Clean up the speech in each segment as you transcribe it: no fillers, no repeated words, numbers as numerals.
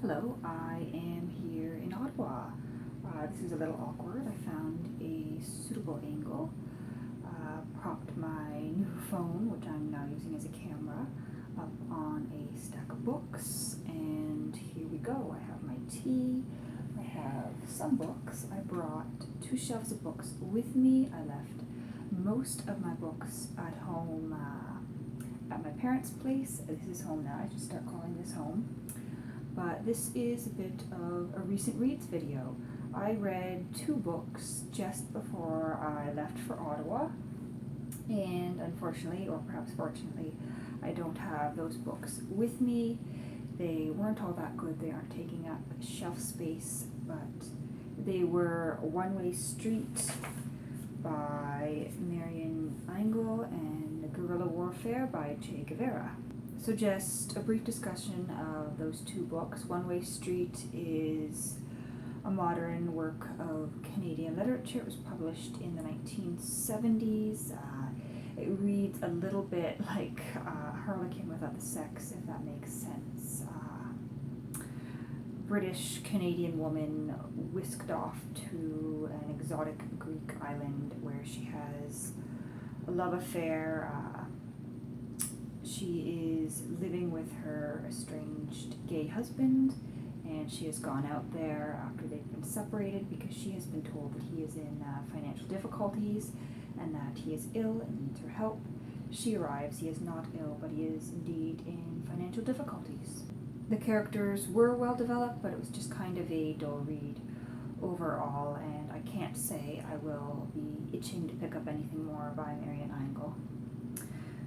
Hello, I am here in Ottawa. This is a little awkward. I found a suitable angle, propped my new phone, which I'm now using as a camera, up on a stack of books, and here we go. I have my tea, I have some books. I brought 2 shelves of books with me. I left most of my books at home, at my parents' place. This is home now. I should start calling this home. But this is a bit of a recent reads video. I read 2 books just before I left for Ottawa, and unfortunately, or perhaps fortunately, I don't have those books with me. They weren't all that good. They aren't taking up shelf space, but they were One Way Street by Marian Engel and Guerrilla Warfare by Che Guevara. So just a brief discussion of those 2 books. One Way Street is a modern work of Canadian literature. It was published in the 1970s. It reads a little bit like Harlequin without the sex, if that makes sense. British Canadian woman whisked off to an exotic Greek island where she has a love affair. She is living with her estranged gay husband, and she has gone out there after they've been separated because she has been told that he is in financial difficulties and that he is ill and needs her help. She arrives, he is not ill, but he is indeed in financial difficulties. The characters were well developed, but it was just kind of a dull read overall, and I can't say I will be itching to pick up anything more by Marian Engel.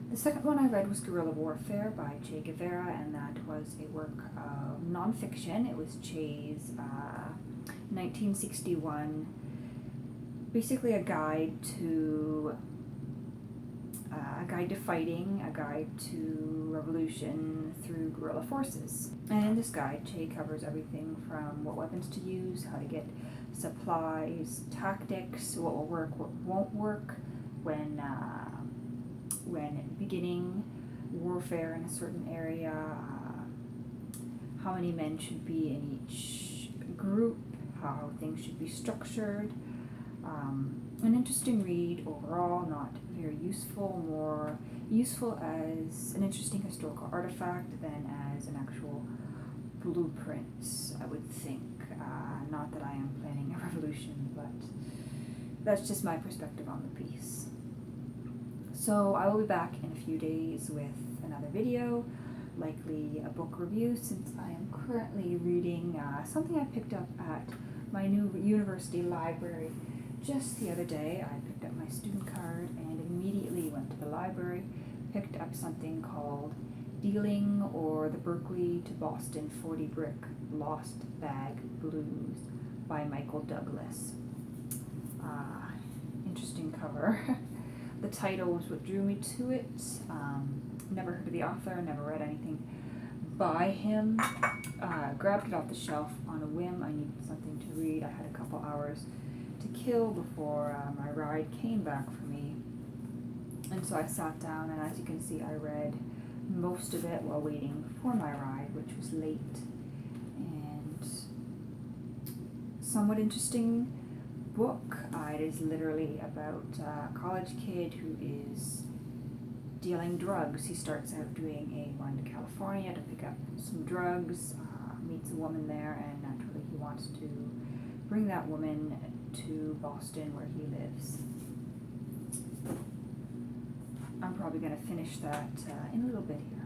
The second one I read was Guerrilla Warfare by Che Guevara, and that was a work of nonfiction. It was Che's 1961, basically a guide to fighting, a guide to revolution through guerrilla forces. And in this guide, Che covers everything from what weapons to use, how to get supplies, tactics, what will work, what won't work when beginning warfare in a certain area, how many men should be in each group, how things should be structured. An interesting read overall, not very useful, more useful as an interesting historical artifact than as an actual blueprint, I would think. Not that I am planning a revolution, but that's just my perspective on the piece. So I will be back in a few days with another video, likely a book review, since I am currently reading something I picked up at my new university library just the other day. I picked up my student card and immediately went to the library, picked up something called Dealing, or the Berkeley to Boston 40 Brick Lost Bag Blues by Michael Douglas. Interesting cover. The title was what drew me to it. Never heard of the author, never read anything by him. Grabbed it off the shelf on a whim. I needed something to read. I had a couple hours to kill before my ride came back for me. And so I sat down, and as you can see, I read most of it while waiting for my ride, which was late. And somewhat interesting book. It is literally about a college kid who is dealing drugs. He starts out doing a run to California to pick up some drugs, meets a woman there, and naturally he wants to bring that woman to Boston where he lives. I'm probably going to finish that in a little bit here.